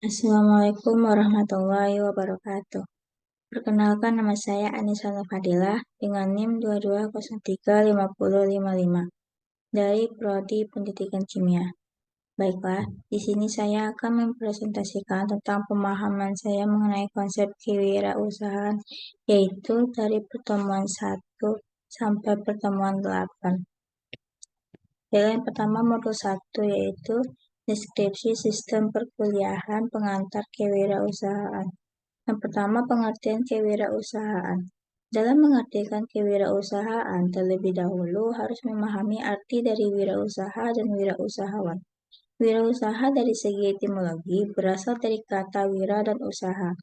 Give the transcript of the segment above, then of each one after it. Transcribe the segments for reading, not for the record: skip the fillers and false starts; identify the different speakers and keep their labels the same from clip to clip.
Speaker 1: Assalamualaikum warahmatullahi wabarakatuh. Perkenalkan, nama saya Anissa Nurfadilah dengan NIM 22035055 dari Prodi Pendidikan Kimia. Baiklah, di sini saya akan mempresentasikan tentang pemahaman saya mengenai konsep kewirausahaan, yaitu dari pertemuan 1 sampai pertemuan 8. Yang pertama modul 1 yaitu deskripsi sistem perkuliahan pengantar kewirausahaan. Yang pertama, pengertian kewirausahaan. Dalam mengartikan kewirausahaan, terlebih dahulu harus memahami arti dari wirausaha dan wirausahawan. Wirausaha dari segi etimologi berasal dari kata wira dan usaha.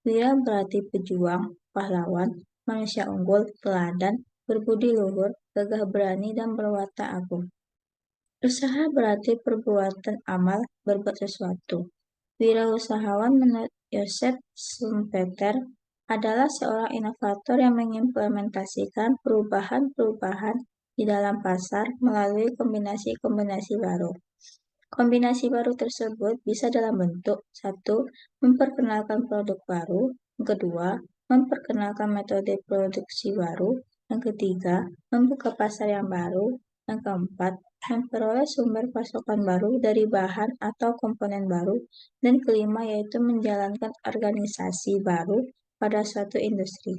Speaker 1: Wira berarti pejuang, pahlawan, manusia unggul, teladan, berbudi luhur, gagah berani, dan berwatak agung. Usaha berarti perbuatan amal, berbuat sesuatu. Wirausahawan menurut Joseph Schumpeter adalah seorang inovator yang mengimplementasikan perubahan-perubahan di dalam pasar melalui kombinasi-kombinasi baru. Kombinasi baru tersebut bisa dalam bentuk 1. Memperkenalkan produk baru, yang kedua, memperkenalkan metode produksi baru, yang ketiga, membuka pasar yang baru, yang keempat, memperoleh sumber pasokan baru dari bahan atau komponen baru, dan kelima yaitu menjalankan organisasi baru pada suatu industri.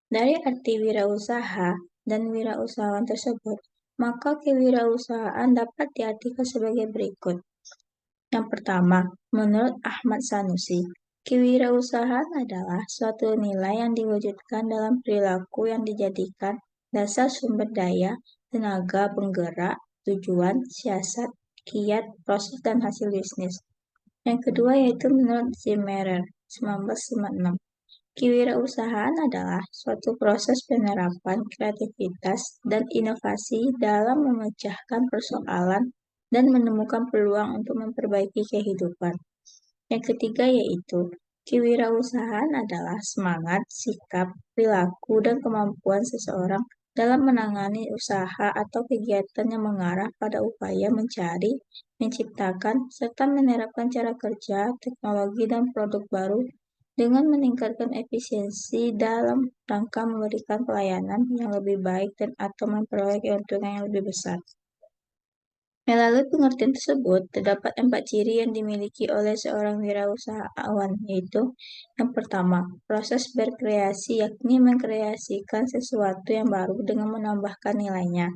Speaker 1: Dari arti wirausaha dan wirausahawan tersebut, maka kewirausahaan dapat diartikan sebagai berikut. Yang pertama, menurut Ahmad Sanusi, kewirausahaan adalah suatu nilai yang diwujudkan dalam perilaku yang dijadikan dasar sumber daya, tenaga penggerak, tujuan, siasat, kiat, proses, dan hasil bisnis. Yang kedua yaitu menurut Zimmerer, 1956. Kewirausahaan adalah suatu proses penerapan kreativitas dan inovasi dalam memecahkan persoalan dan menemukan peluang untuk memperbaiki kehidupan. Yang ketiga yaitu, kewirausahaan adalah semangat, sikap, perilaku, dan kemampuan seseorang dalam menangani usaha atau kegiatan yang mengarah pada upaya mencari, menciptakan, serta menerapkan cara kerja, teknologi, dan produk baru dengan meningkatkan efisiensi dalam rangka memberikan pelayanan yang lebih baik dan atau memperoleh keuntungan yang lebih besar. Melalui pengertian tersebut, terdapat 4 ciri yang dimiliki oleh seorang wirausahawan, yaitu yang pertama, proses berkreasi, yakni mengkreasikan sesuatu yang baru dengan menambahkan nilainya.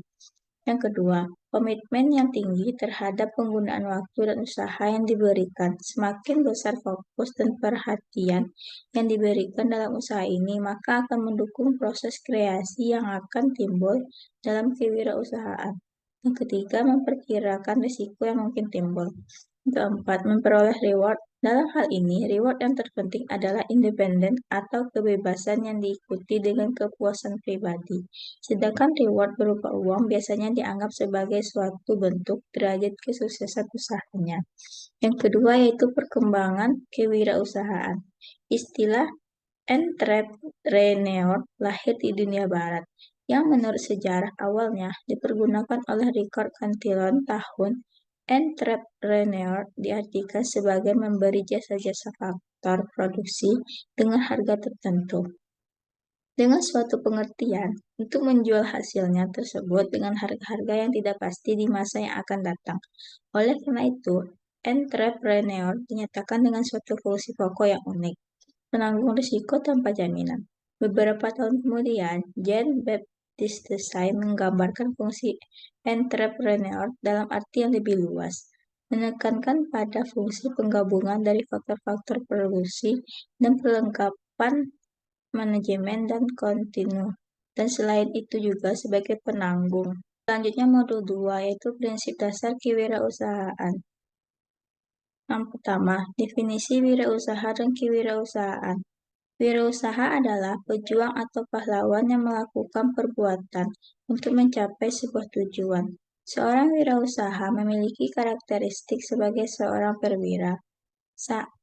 Speaker 1: Yang kedua, komitmen yang tinggi terhadap penggunaan waktu dan usaha yang diberikan. Semakin besar fokus dan perhatian yang diberikan dalam usaha ini, maka akan mendukung proses kreasi yang akan timbul dalam kewirausahaan. Yang ketiga, memperkirakan risiko yang mungkin timbul. Yang keempat, memperoleh reward. Dalam hal ini, reward yang terpenting adalah independen atau kebebasan yang diikuti dengan kepuasan pribadi. Sedangkan reward berupa uang biasanya dianggap sebagai suatu bentuk derajat kesuksesan usahanya. Yang kedua yaitu perkembangan kewirausahaan. Istilah entrepreneur lahir di dunia barat, yang menurut sejarah awalnya dipergunakan oleh Richard Cantillon tahun. Entrepreneur diartikan sebagai memberi jasa-jasa faktor produksi dengan harga tertentu. Dengan suatu pengertian untuk menjual hasilnya tersebut dengan harga-harga yang tidak pasti di masa yang akan datang. Oleh karena itu, entrepreneur dinyatakan dengan suatu fungsi pokok yang unik, penanggung risiko tanpa jaminan. Beberapa tahun kemudian, Jean-Baptiste Say menggambarkan fungsi entrepreneur dalam arti yang lebih luas, menekankan pada fungsi penggabungan dari faktor-faktor produksi dan perlengkapan manajemen dan kontinu, dan selain itu juga sebagai penanggung. Selanjutnya modul 2 yaitu prinsip dasar kewirausahaan. Yang pertama, definisi wirausaha dan kewirausahaan. Wirausaha adalah pejuang atau pahlawan yang melakukan perbuatan untuk mencapai sebuah tujuan. Seorang wirausaha memiliki karakteristik sebagai seorang perwira.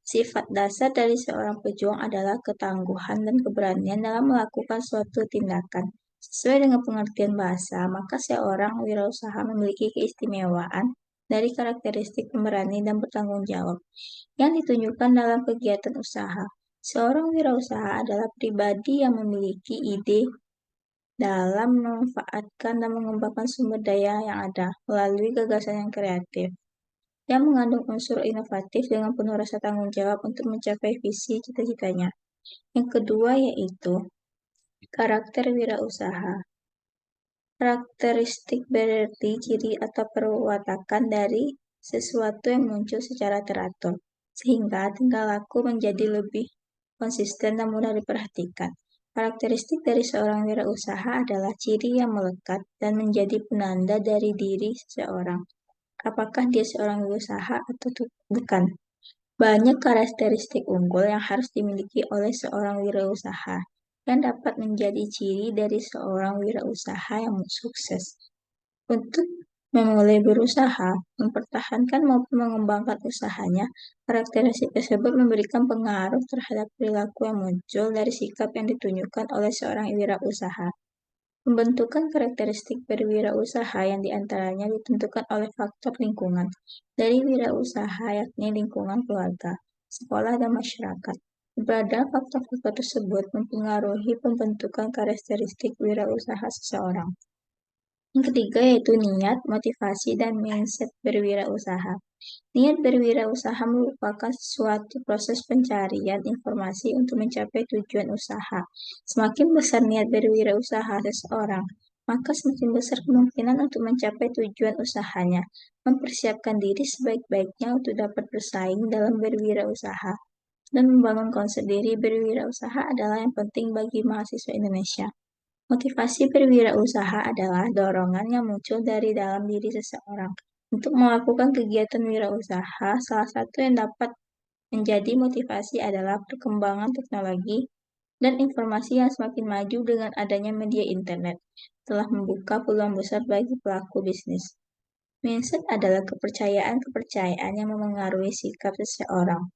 Speaker 1: Sifat dasar dari seorang pejuang adalah ketangguhan dan keberanian dalam melakukan suatu tindakan. Sesuai dengan pengertian bahasa, maka seorang wirausaha memiliki keistimewaan dari karakteristik pemberani dan bertanggung jawab yang ditunjukkan dalam kegiatan usaha. Seorang wirausaha adalah pribadi yang memiliki ide dalam memanfaatkan dan mengembangkan sumber daya yang ada melalui gagasan yang kreatif, yang mengandung unsur inovatif dengan penuh rasa tanggung jawab untuk mencapai visi cita-citanya. Yang kedua yaitu karakter wirausaha. Karakteristik berarti ciri atau perwatakan dari sesuatu yang muncul secara teratur, sehingga tingkah laku menjadi lebih konsisten dan mudah diperhatikan. Karakteristik dari seorang wirausaha adalah ciri yang melekat dan menjadi penanda dari diri seseorang. Apakah dia seorang wirausaha atau bukan? Banyak karakteristik unggul yang harus dimiliki oleh seorang wirausaha yang dapat menjadi ciri dari seorang wirausaha yang sukses. Untuk memulai berusaha, mempertahankan maupun mengembangkan usahanya, karakteristik tersebut memberikan pengaruh terhadap perilaku yang muncul dari sikap yang ditunjukkan oleh seorang wirausaha. Pembentukan karakteristik berwirausaha yang diantaranya ditentukan oleh faktor lingkungan dari wirausaha, yakni lingkungan keluarga, sekolah, dan masyarakat. Keberadaan faktor-faktor tersebut mempengaruhi pembentukan karakteristik wirausaha seseorang. Yang ketiga yaitu niat, motivasi, dan mindset berwirausaha. Niat berwirausaha merupakan suatu proses pencarian informasi untuk mencapai tujuan usaha. Semakin besar niat berwirausaha seseorang, maka semakin besar kemungkinan untuk mencapai tujuan usahanya. Mempersiapkan diri sebaik-baiknya untuk dapat bersaing dalam berwirausaha dan membangun konsep diri berwirausaha adalah yang penting bagi mahasiswa Indonesia. Motivasi berwirausaha adalah dorongan yang muncul dari dalam diri seseorang untuk melakukan kegiatan wirausaha. Salah satu yang dapat menjadi motivasi adalah perkembangan teknologi dan informasi yang semakin maju dengan adanya media internet telah membuka peluang besar bagi pelaku bisnis. Mindset adalah kepercayaan-kepercayaan yang memengaruhi sikap seseorang.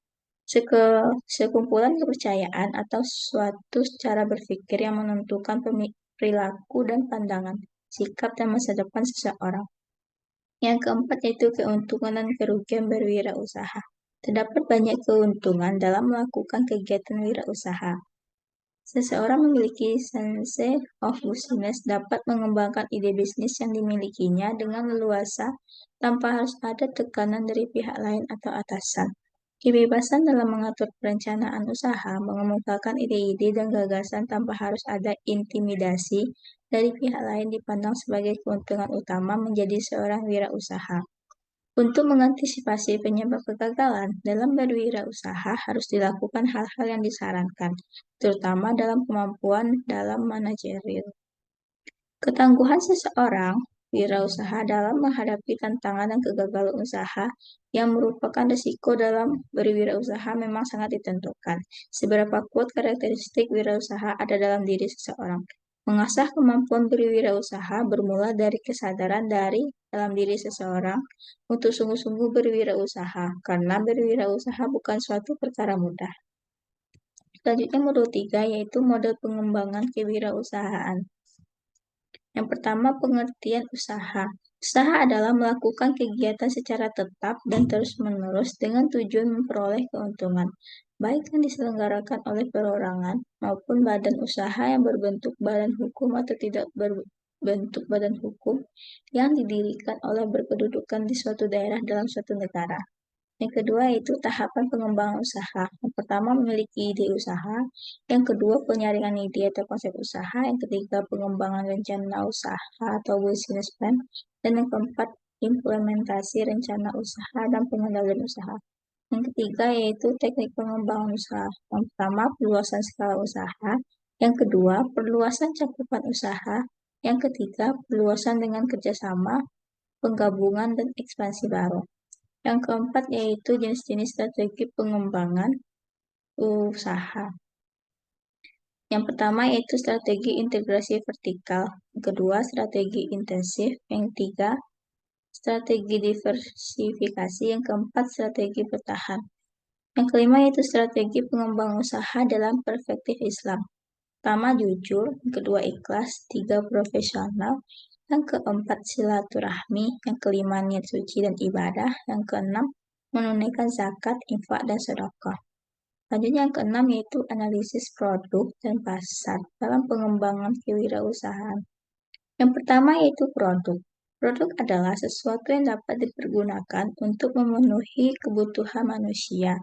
Speaker 1: Sekumpulan kepercayaan atau suatu cara berpikir yang menentukan perilaku dan pandangan, sikap dan masa depan seseorang. Yang keempat yaitu keuntungan dan kerugian berwirausaha. Terdapat banyak keuntungan dalam melakukan kegiatan wirausaha. Seseorang memiliki sense of business dapat mengembangkan ide bisnis yang dimilikinya dengan leluasa tanpa harus ada tekanan dari pihak lain atau atasan. Kebebasan dalam mengatur perencanaan usaha, mengemukakan ide-ide dan gagasan tanpa harus ada intimidasi dari pihak lain dipandang sebagai keuntungan utama menjadi seorang wirausaha. Untuk mengantisipasi penyebab kegagalan dalam berwirausaha harus dilakukan hal-hal yang disarankan, terutama dalam kemampuan dalam manajerial. Ketangguhan seseorang wirausaha dalam menghadapi tantangan dan kegagalan usaha yang merupakan risiko dalam berwirausaha memang sangat ditentukan. Seberapa kuat karakteristik wirausaha ada dalam diri seseorang. Mengasah kemampuan berwirausaha bermula dari kesadaran dari dalam diri seseorang untuk sungguh-sungguh berwirausaha, karena berwirausaha bukan suatu perkara mudah. Selanjutnya modul 3 yaitu model pengembangan kewirausahaan. Yang pertama, pengertian usaha. Usaha adalah melakukan kegiatan secara tetap dan terus-menerus dengan tujuan memperoleh keuntungan, baik yang diselenggarakan oleh perorangan maupun badan usaha yang berbentuk badan hukum atau tidak berbentuk badan hukum yang didirikan oleh berkedudukan di suatu daerah dalam suatu negara. Yang kedua yaitu tahapan pengembangan usaha. Yang pertama memiliki ide usaha, yang kedua penyaringan ide atau konsep usaha, yang ketiga pengembangan rencana usaha atau business plan, dan yang keempat implementasi rencana usaha dan pengendalian usaha. Yang ketiga yaitu teknik pengembangan usaha. Yang pertama perluasan skala usaha, yang kedua perluasan cakupan usaha, yang ketiga perluasan dengan kerjasama, penggabungan dan ekspansi baru. Yang keempat yaitu jenis-jenis strategi pengembangan usaha. Yang pertama yaitu strategi integrasi vertikal, yang kedua strategi intensif, yang ketiga strategi diversifikasi, yang keempat strategi bertahan. Yang kelima yaitu strategi pengembangan usaha dalam perspektif Islam. Pertama jujur, yang kedua ikhlas, tiga profesional, Yang keempat, silaturahmi. Yang kelima, niat suci dan ibadah. Yang keenam, menunaikan zakat, infak, dan sedekah. Selanjutnya yang keenam yaitu analisis produk dan pasar dalam pengembangan kewirausahaan. Yang pertama yaitu produk. Produk adalah sesuatu yang dapat dipergunakan untuk memenuhi kebutuhan manusia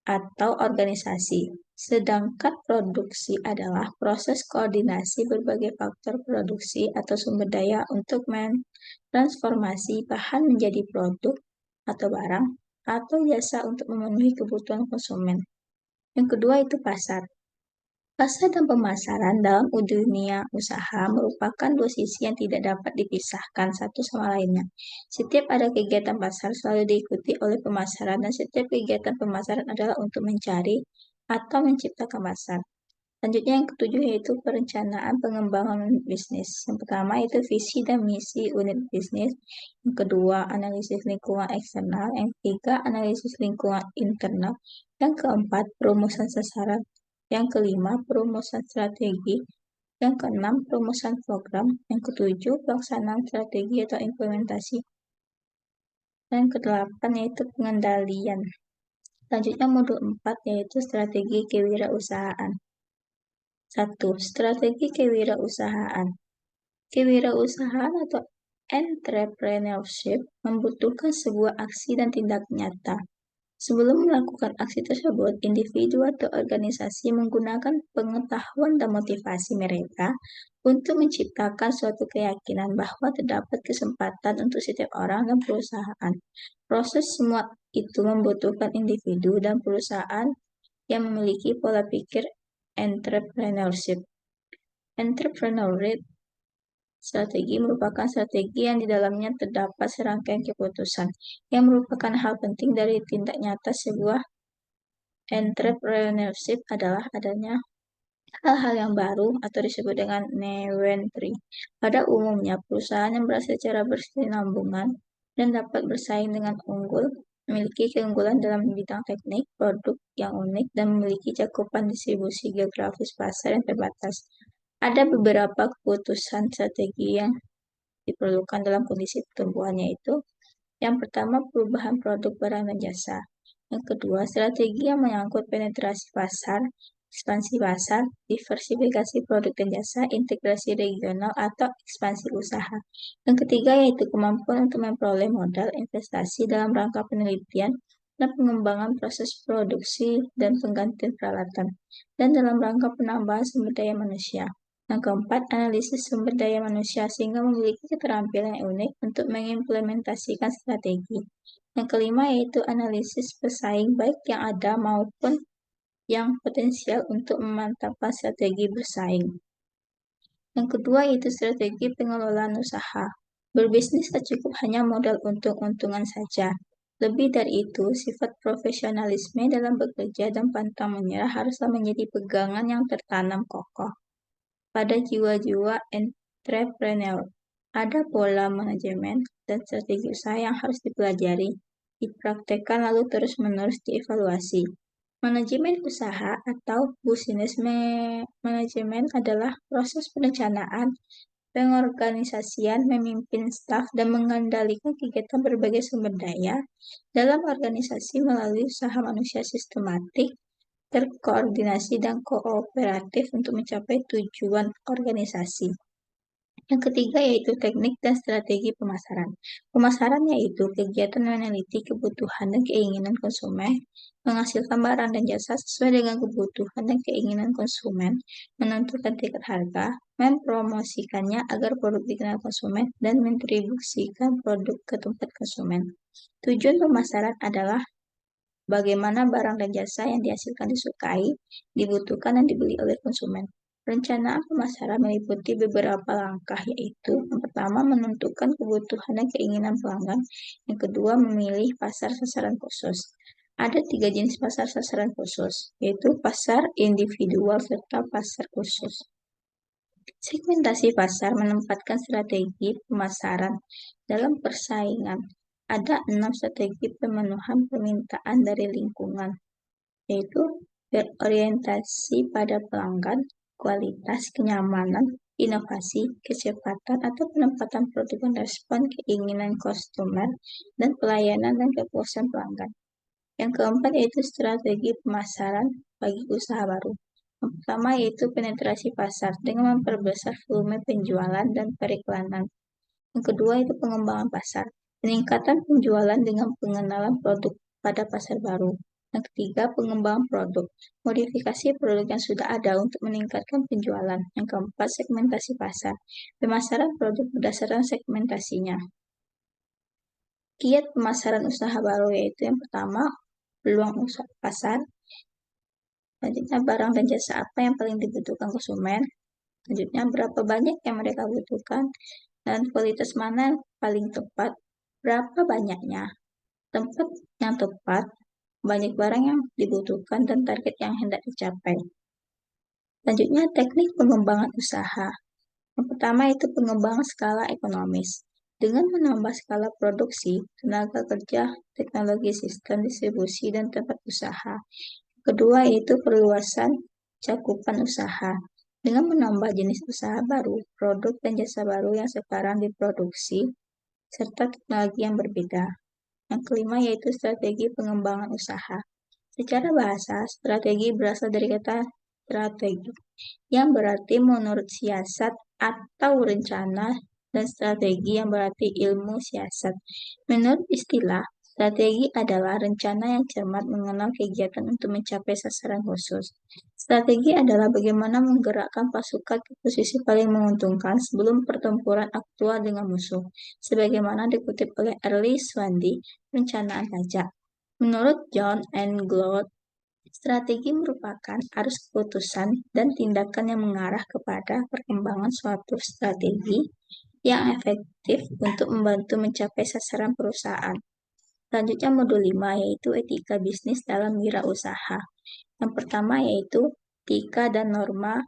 Speaker 1: atau organisasi. Sedangkan produksi adalah proses koordinasi berbagai faktor produksi atau sumber daya untuk mentransformasi bahan menjadi produk atau barang atau jasa untuk memenuhi kebutuhan konsumen. Yang kedua itu pasar. Pasar dan pemasaran dalam dunia usaha merupakan dua sisi yang tidak dapat dipisahkan satu sama lainnya. Setiap ada kegiatan pasar selalu diikuti oleh pemasaran dan setiap kegiatan pemasaran adalah untuk mencari atau menciptakan pasar. Selanjutnya yang ketujuh yaitu perencanaan pengembangan unit bisnis. Yang pertama itu visi dan misi unit bisnis. Yang kedua analisis lingkungan eksternal. Yang ketiga analisis lingkungan internal. Yang keempat perumusan sasaran. Yang kelima perumusan strategi. Yang keenam perumusan program. Yang ketujuh pelaksanaan strategi atau implementasi. Dan yang kedelapan yaitu pengendalian. Selanjutnya modul 4 yaitu strategi kewirausahaan. 1. Strategi kewirausahaan. Kewirausahaan atau entrepreneurship membutuhkan sebuah aksi dan tindak nyata. Sebelum melakukan aksi tersebut, individu atau organisasi menggunakan pengetahuan dan motivasi mereka untuk menciptakan suatu keyakinan bahwa terdapat kesempatan untuk setiap orang dan perusahaan. Proses semua itu membutuhkan individu dan perusahaan yang memiliki pola pikir entrepreneurship. Entrepreneurship strategi merupakan strategi yang di dalamnya terdapat serangkaian keputusan yang merupakan hal penting dari tindak nyata sebuah entrepreneurship adalah adanya hal-hal yang baru atau disebut dengan new entry. Pada umumnya, perusahaan yang berhasil secara berkesinambungan dan dapat bersaing dengan unggul, memiliki keunggulan dalam bidang teknik, produk yang unik, dan memiliki cakupan distribusi geografis pasar yang terbatas. Ada beberapa keputusan strategi yang diperlukan dalam kondisi pertumbuhan, yaitu yang pertama, perubahan produk barang dan jasa. Yang kedua, strategi yang menyangkut penetrasi pasar, ekspansi pasar, diversifikasi produk dan jasa, integrasi regional, atau ekspansi usaha. Yang ketiga, yaitu kemampuan untuk memperoleh modal investasi dalam rangka penelitian dan pengembangan proses produksi dan penggantian peralatan, dan dalam rangka penambahan sumber daya manusia. Yang keempat, analisis sumber daya manusia sehingga memiliki keterampilan yang unik untuk mengimplementasikan strategi. Yang kelima yaitu analisis pesaing baik yang ada maupun yang potensial untuk memantapkan strategi bersaing. Yang kedua yaitu strategi pengelolaan usaha. Berbisnis tak cukup hanya modal untung-untungan saja. Lebih dari itu, sifat profesionalisme dalam bekerja dan pantang menyerah haruslah menjadi pegangan yang tertanam kokoh pada jiwa-jiwa entrepreneur. Ada pola manajemen dan strategi usaha yang harus dipelajari, dipraktekkan lalu terus-menerus dievaluasi. Manajemen usaha atau business management adalah proses perencanaan, pengorganisasian, memimpin staf, dan mengendalikan kegiatan berbagai sumber daya dalam organisasi melalui usaha manusia sistematik, terkoordinasi dan kooperatif untuk mencapai tujuan organisasi. Yang ketiga yaitu teknik dan strategi pemasaran. Pemasaran yaitu kegiatan meneliti kebutuhan dan keinginan konsumen, menghasilkan barang dan jasa sesuai dengan kebutuhan dan keinginan konsumen, menentukan tingkat harga, mempromosikannya agar produk dikenal konsumen, dan mendistribusikan produk ke tempat konsumen. Tujuan pemasaran adalah bagaimana barang dan jasa yang dihasilkan disukai, dibutuhkan, dan dibeli oleh konsumen. Perencanaan pemasaran meliputi beberapa langkah, yaitu yang pertama menentukan kebutuhan dan keinginan pelanggan, yang kedua memilih pasar sasaran khusus. Ada 3 jenis pasar sasaran khusus, yaitu pasar individual serta pasar khusus. Segmentasi pasar menempatkan strategi pemasaran dalam persaingan. Ada 6 strategi pemenuhan permintaan dari lingkungan, yaitu berorientasi pada pelanggan, kualitas, kenyamanan, inovasi, kecepatan, atau penempatan produk yang respon keinginan konsumen, dan pelayanan dan kepuasan pelanggan. Yang keempat yaitu strategi pemasaran bagi usaha baru. Yang pertama yaitu penetrasi pasar dengan memperbesar volume penjualan dan periklanan. Yang kedua itu pengembangan pasar, peningkatan penjualan dengan pengenalan produk pada pasar baru. Yang ketiga, pengembangan produk, modifikasi produk yang sudah ada untuk meningkatkan penjualan. Yang keempat, segmentasi pasar, pemasaran produk berdasarkan segmentasinya. Kiat pemasaran usaha baru yaitu yang pertama, peluang usaha pasar, selanjutnya barang dan jasa apa yang paling dibutuhkan konsumen, selanjutnya berapa banyak yang mereka butuhkan, dan kualitas mana yang paling tepat, berapa banyaknya, tempat yang tepat, banyak barang yang dibutuhkan, dan target yang hendak dicapai. Selanjutnya, teknik pengembangan usaha. Yang pertama itu pengembangan skala ekonomis. Dengan menambah skala produksi, tenaga kerja, teknologi sistem distribusi, dan tempat usaha. Kedua yaitu perluasan cakupan usaha. Dengan menambah jenis usaha baru, produk dan jasa baru yang sekarang diproduksi, serta teknologi yang berbeda. Yang kelima yaitu strategi pengembangan usaha. Secara bahasa, strategi berasal dari kata strategi, yang berarti menurut siasat atau rencana, dan strategi yang berarti ilmu siasat. Menurut istilah, strategi adalah rencana yang cermat mengenal kegiatan untuk mencapai sasaran khusus. Strategi adalah bagaimana menggerakkan pasukan ke posisi paling menguntungkan sebelum pertempuran aktual dengan musuh, sebagaimana dikutip oleh Early Swandy, Perencanaan Pajak. Menurut John N. Gload, strategi merupakan arus keputusan dan tindakan yang mengarah kepada perkembangan suatu strategi yang efektif untuk membantu mencapai sasaran perusahaan. Selanjutnya modul 5 yaitu etika bisnis dalam wirausaha. Yang pertama yaitu etika dan norma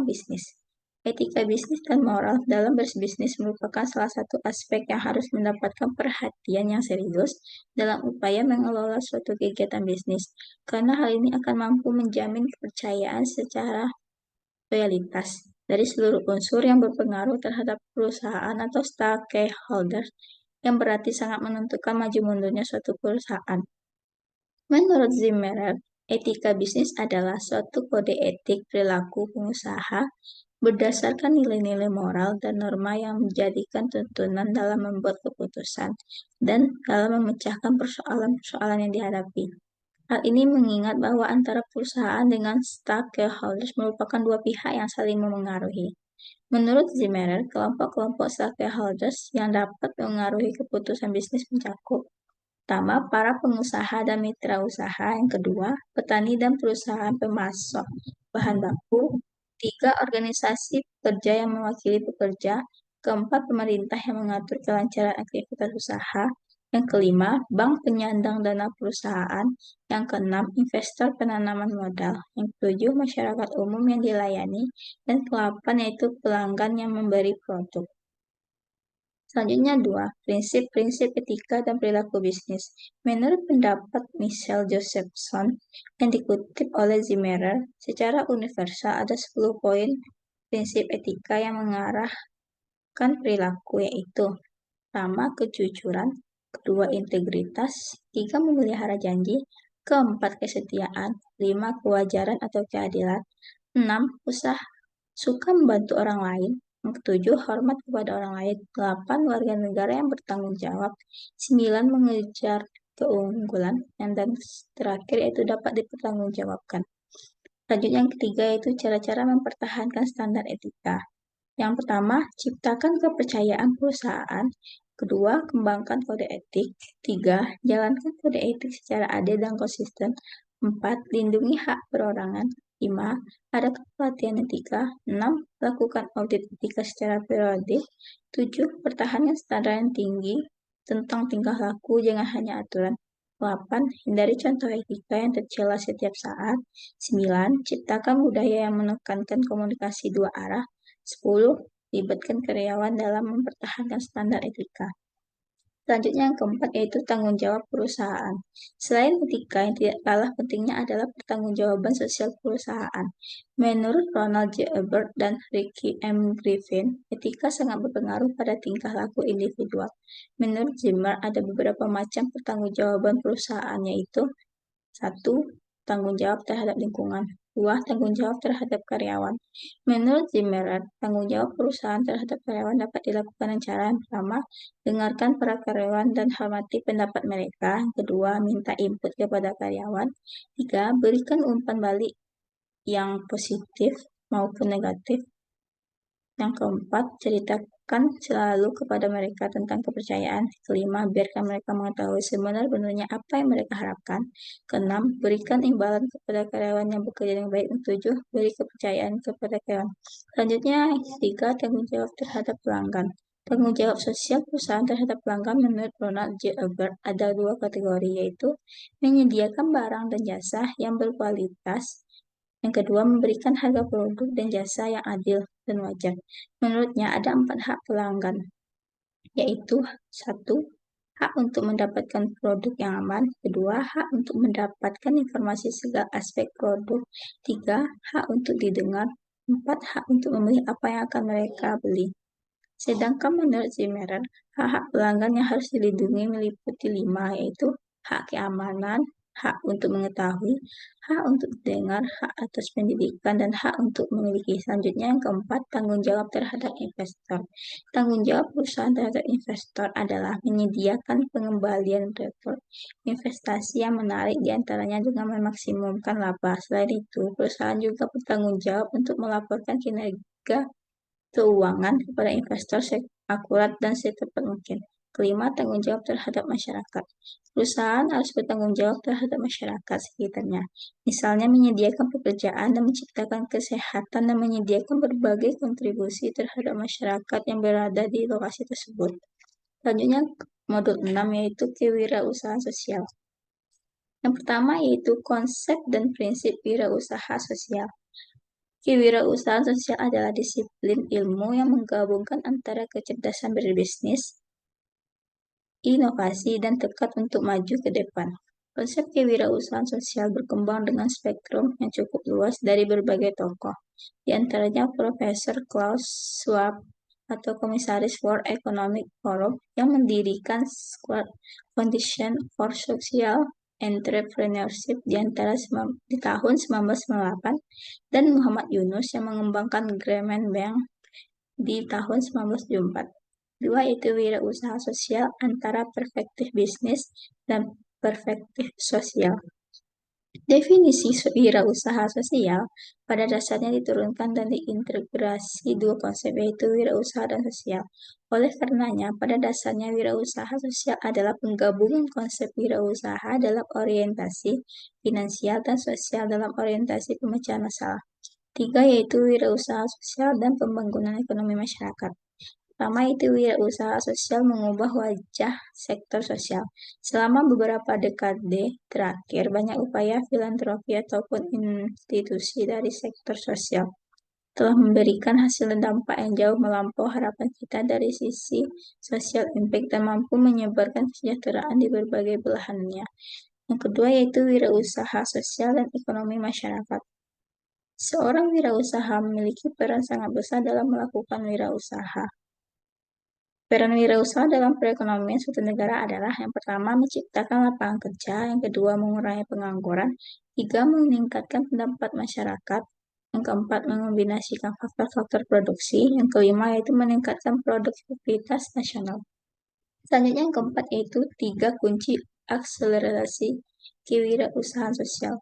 Speaker 1: bisnis. Etika bisnis dan moral dalam berbisnis merupakan salah satu aspek yang harus mendapatkan perhatian yang serius dalam upaya mengelola suatu kegiatan bisnis, karena hal ini akan mampu menjamin kepercayaan secara loyalitas dari seluruh unsur yang berpengaruh terhadap perusahaan atau stakeholder, yang berarti sangat menentukan maju mundurnya suatu perusahaan. Menurut Zimmerer, etika bisnis adalah suatu kode etik perilaku pengusaha berdasarkan nilai-nilai moral dan norma yang menjadikan tuntunan dalam membuat keputusan dan dalam memecahkan persoalan-persoalan yang dihadapi. Hal ini mengingat bahwa antara perusahaan dengan stakeholders merupakan dua pihak yang saling memengaruhi. Menurut Zimmerer, kelompok-kelompok stakeholders yang dapat mengaruhi keputusan bisnis mencakup: pertama, para pengusaha dan mitra usaha. Yang kedua, petani dan perusahaan pemasok bahan baku. Tiga, organisasi pekerja yang mewakili pekerja. Keempat, pemerintah yang mengatur kelancaran aktivitas usaha. Yang kelima, bank penyandang dana perusahaan. Yang keenam, investor penanaman modal. Yang ketujuh, masyarakat umum yang dilayani. Dan ke-8 yaitu pelanggan yang memberi produk. Selanjutnya 2, prinsip-prinsip etika dan perilaku bisnis. Menurut pendapat Michael Josephson yang dikutip oleh Zimmerer, secara universal ada 10 poin prinsip etika yang mengarahkan perilaku, yaitu: pertama, kejujuran, kedua, integritas, tiga, memelihara janji, keempat, kesetiaan, 5, kewajaran atau keadilan, 6, suka membantu orang lain, yang ketujuh, hormat kepada orang lain, 8, warga negara yang bertanggung jawab, 9, mengejar keunggulan, dan terakhir yaitu dapat dipertanggungjawabkan. Selanjutnya yang ketiga yaitu cara-cara mempertahankan standar etika. Yang pertama, ciptakan kepercayaan perusahaan. Kedua, kembangkan kode etik. Tiga, jalankan kode etik secara adil dan konsisten. 4, lindungi hak perorangan. 5, adakan pelatihan etika. 6, lakukan audit etika secara periodik. 7, pertahankan standar yang tinggi tentang tingkah laku, jangan hanya aturan. 8, hindari contoh etika yang tercela setiap saat. 9, ciptakan budaya yang menekankan komunikasi dua arah. 10, libatkan karyawan dalam mempertahankan standar etika. Selanjutnya yang keempat yaitu tanggung jawab perusahaan. Selain etika, yang tidak kalah pentingnya adalah pertanggungjawaban sosial perusahaan. Menurut Ronald J. Ebert dan Ricky M. Griffin, etika sangat berpengaruh pada tingkah laku individual. Menurut Zimmer, ada beberapa macam pertanggungjawaban perusahaan, yaitu 1. Tanggung jawab terhadap lingkungan. 2. Tanggung jawab terhadap karyawan. Menurut Zimmer, tanggung jawab perusahaan terhadap karyawan dapat dilakukan dengan cara yang pertama, dengarkan para karyawan dan hormati pendapat mereka. Yang kedua, minta input kepada karyawan. 3. Berikan umpan balik yang positif maupun negatif. Yang keempat, ceritakan selalu kepada mereka tentang kepercayaan. Kelima, biarkan mereka mengetahui sebenar-benarnya apa yang mereka harapkan. Keenam, berikan imbalan kepada karyawan yang bekerja dengan baik. Ketujuh, beri kepercayaan kepada karyawan. Selanjutnya, tiga, tanggung jawab terhadap pelanggan. Tanggung jawab sosial perusahaan terhadap pelanggan menurut Ronald J. Ebert ada dua kategori, yaitu menyediakan barang dan jasa yang berkualitas. Yang kedua, memberikan harga produk dan jasa yang adil dan wajar. Menurutnya ada 4 hak pelanggan, yaitu 1. Hak untuk mendapatkan produk yang aman. Kedua, hak untuk mendapatkan informasi segala aspek produk. 3. Hak untuk didengar. 4. Hak untuk memilih apa yang akan mereka beli. Sedangkan menurut Zimmerman, hak-hak pelanggan yang harus dilindungi meliputi 5, yaitu hak keamanan, hak untuk mengetahui, hak untuk didengar, hak atas pendidikan, dan hak untuk memiliki. Selanjutnya yang keempat, tanggung jawab terhadap investor. Tanggung jawab perusahaan terhadap investor adalah menyediakan pengembalian return investasi yang menarik, diantaranya dengan memaksimumkan laba. Selain itu, perusahaan juga bertanggung jawab untuk melaporkan kinerja keuangan kepada investor akurat dan secepat mungkin. Kelima, tanggung jawab terhadap masyarakat. Perusahaan harus bertanggung jawab terhadap masyarakat sekitarnya. Misalnya menyediakan pekerjaan dan menciptakan kesehatan dan menyediakan berbagai kontribusi terhadap masyarakat yang berada di lokasi tersebut. Selanjutnya, modul 6 yaitu kewirausahaan sosial. Yang pertama yaitu konsep dan prinsip wirausaha sosial. Kewirausahaan sosial adalah disiplin ilmu yang menggabungkan antara kecerdasan berbisnis, inovasi, dan tekad untuk maju ke depan. Konsep kewirausahaan sosial berkembang dengan spektrum yang cukup luas dari berbagai tokoh, di antaranya Profesor Klaus Schwab atau Komisaris World Economic Forum yang mendirikan Squad Foundation for Social Entrepreneurship di tahun 1998 dan Muhammad Yunus yang mengembangkan Grameen Bank di tahun 1974. Dua, yaitu wirausaha sosial antara perspektif bisnis dan perspektif sosial. Definisi wirausaha sosial pada dasarnya diturunkan dan diintegrasi dua konsep, yaitu wirausaha dan sosial. Oleh karenanya, pada dasarnya wirausaha sosial adalah penggabungan konsep wirausaha dalam orientasi finansial dan sosial dalam orientasi pemecahan masalah. 3, yaitu wirausaha sosial dan pembangunan ekonomi masyarakat. Pertama, itu wirausaha sosial mengubah wajah sektor sosial. Selama beberapa dekade terakhir, banyak upaya filantropi ataupun institusi dari sektor sosial telah memberikan hasil dan dampak yang jauh melampaui harapan kita dari sisi social impact dan mampu menyebarkan kesejahteraan di berbagai belahan dunia. Yang kedua, yaitu wirausaha sosial dan ekonomi masyarakat. Seorang wirausaha memiliki peran sangat besar dalam melakukan wirausaha. Peran wirausaha dalam perekonomian suatu negara adalah yang pertama menciptakan lapangan kerja, yang kedua mengurangi pengangguran, tiga meningkatkan pendapat masyarakat, yang keempat mengombinasikan faktor-faktor produksi, yang kelima yaitu meningkatkan produktivitas nasional. Selanjutnya yang keempat yaitu 3 kunci akselerasi kewirausahaan sosial.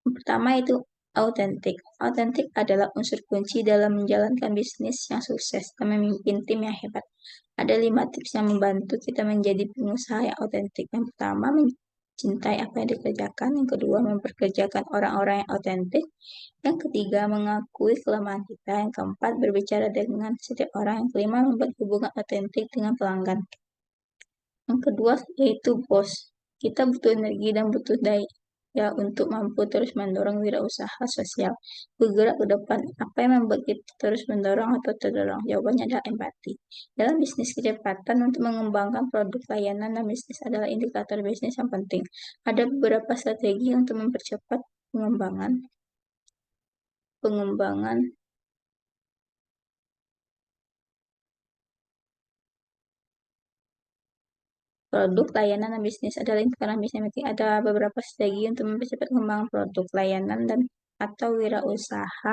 Speaker 1: Yang pertama yaitu autentik. Autentik adalah unsur kunci dalam menjalankan bisnis yang sukses dan memimpin tim yang hebat. Ada 5 tips yang membantu kita menjadi pengusaha yang autentik. Yang pertama, mencintai apa yang dikerjakan. Yang kedua, memperkerjakan orang-orang yang autentik. Yang ketiga, mengakui kelemahan kita. Yang keempat, berbicara dengan setiap orang. Yang kelima, membuat hubungan autentik dengan pelanggan. Yang kedua, yaitu bos. Kita butuh energi dan butuh daya ya untuk mampu terus mendorong wirausaha sosial bergerak ke depan. Apa yang membuat kita terus mendorong atau terdorong? Jawabannya adalah empati. Dalam bisnis, kecepatan untuk mengembangkan produk, layanan, dan bisnis adalah indikator bisnis yang penting. Ada beberapa strategi untuk mempercepat pengembangan pengembangan produk, layanan, dan bisnis adalah indikator bisnis yang penting. Ada beberapa strategi untuk mempercepat pengembangan produk, layanan, dan atau wirausaha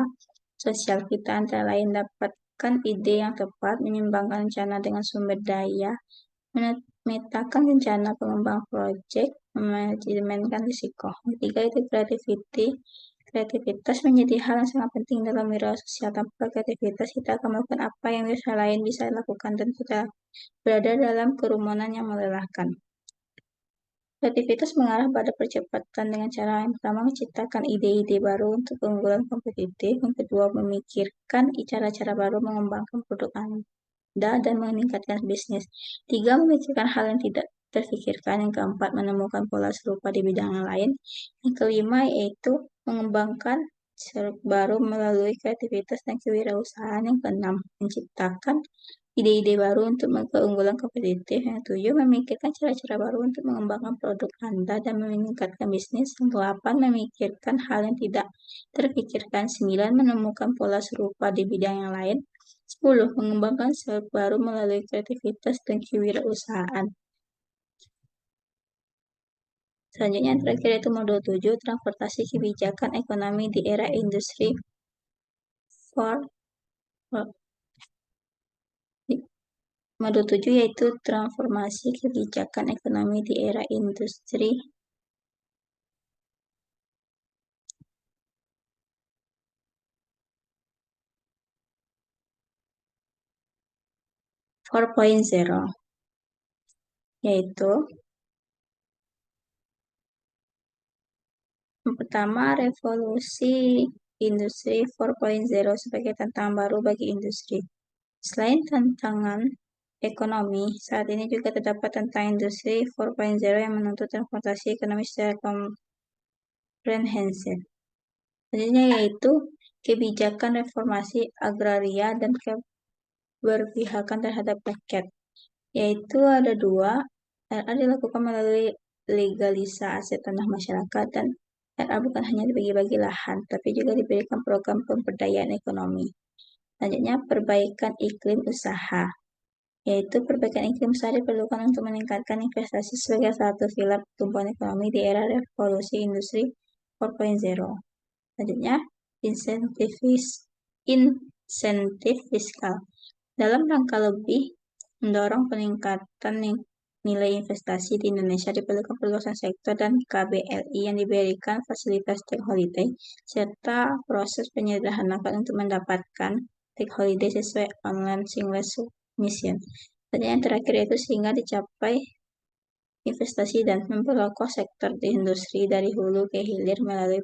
Speaker 1: sosial kita, antara lain dapatkan ide yang tepat, menyimbangkan rencana dengan sumber daya, memetakan rencana pengembang proyek, memanajemenkan risiko. Ketiga itu kreativitas menjadi hal yang sangat penting dalam wirausaha sosial. Tanpa kreativitas kita akan melakukan apa yang wirausaha lain bisa lakukan dan kita berada dalam kerumunan yang melelahkan. Kreativitas mengarah pada percepatan dengan cara yang pertama menciptakan ide-ide baru untuk keunggulan kompetitif, yang kedua memikirkan cara-cara baru mengembangkan produk Anda dan meningkatkan bisnis, tiga memikirkan hal yang tidak terfikirkan, yang keempat menemukan pola serupa di bidang yang lain, yang kelima yaitu mengembangkan baru melalui kreativitas dan kewirausahaan, yang keenam menciptakan ide-ide baru untuk keunggulan kompetitif, yang tujuh memikirkan cara-cara baru untuk mengembangkan produk Anda dan meningkatkan bisnis, yang delapan memikirkan hal yang tidak terfikirkan, sembilan menemukan pola serupa di bidang yang lain, 10 mengembangkan sel baru melalui kreativitas dan kewirausahaan. Selanjutnya yang terakhir yaitu modul 7, transportasi kebijakan ekonomi di era industri 4. Modul 7 yaitu transformasi kebijakan ekonomi di era industri 4.0, yaitu yang pertama, revolusi industri 4.0 sebagai tantangan baru bagi industri. Selain tantangan ekonomi, saat ini juga terdapat tantangan industri 4.0 yang menuntut transportasi ekonomi secara komprehensif. Selanjutnya yaitu kebijakan reformasi agraria dan keberpihakan terhadap rakyat, yaitu ada dua. RA dilakukan melalui legalisasi aset tanah masyarakat, dan RA bukan hanya dibagi-bagi lahan, tapi juga diberikan program pemberdayaan ekonomi. Selanjutnya, perbaikan iklim usaha, yaitu perbaikan iklim usaha diperlukan untuk meningkatkan investasi sebagai satu pilar pertumbuhan ekonomi di era revolusi industri 4.0. Selanjutnya, insentif fiskal. Dalam rangka lebih mendorong peningkatan nilai investasi di Indonesia, diperlukan perluasan sektor dan KBLI yang diberikan fasilitas tax holiday serta proses penyederhanakan untuk mendapatkan tax holiday sesuai online single submission. Dan yang terakhir yaitu sehingga dicapai investasi dan memperkokoh sektor di industri dari hulu ke hilir melalui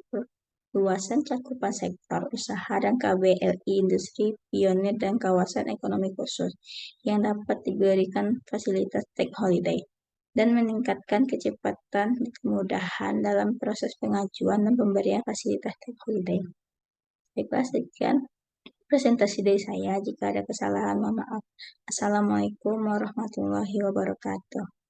Speaker 1: luasan cakupan sektor usaha dan KBLI industri pionir dan kawasan ekonomi khusus yang dapat diberikan fasilitas tax holiday dan meningkatkan kecepatan dan kemudahan dalam proses pengajuan dan pemberian fasilitas tax holiday. Baiklah, sekian presentasi dari saya. Jika ada kesalahan, mohon maaf. Assalamualaikum warahmatullahi wabarakatuh.